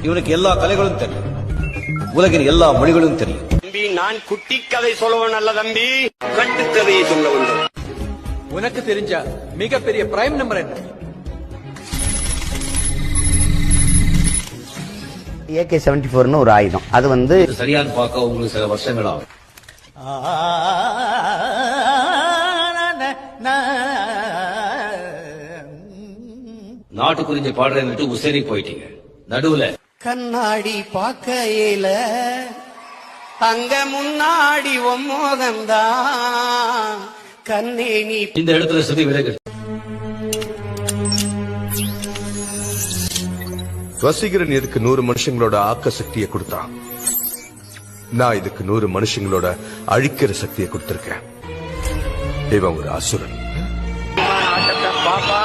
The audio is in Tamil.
இவனுக்கு எல்லா கலைகளும் தெரியும், உலகின் எல்லா மொழிகளும் தெரியும். தம்பி, நான் குட்டி கதை சொல்லுவன் அல்ல தம்பி, கட்டுக்கதையை சொல்ல வேண்டும். உனக்கு தெரிஞ்ச மிகப்பெரிய பிரைம் நம்பர் என்ன? AK-74 ஒரு ஆயுதம். அது வந்து சரியான பார்க்க உங்களுக்கு சில வருஷங்கள் ஆகும். நாட்டுக்குறிஞ்சி பாடுறேன்னு உசேரி போயிட்டீங்க. நடுவுல கண்ணாடி பாக்கையில அங்க முன்னாடி மோகம்தான் கண்ணே நீ இந்த இடத்துல சுத்தி விலகு. வசீகரன் இதுக்கு 100 மனுஷங்களோட ஆக்க சக்தியை கொடுத்தான். நான் இதுக்கு 100 மனுஷங்களோட அழிக்கிற சக்தியை கொடுத்திருக்கேன். இவன் ஒரு அசுரன். பாப்பா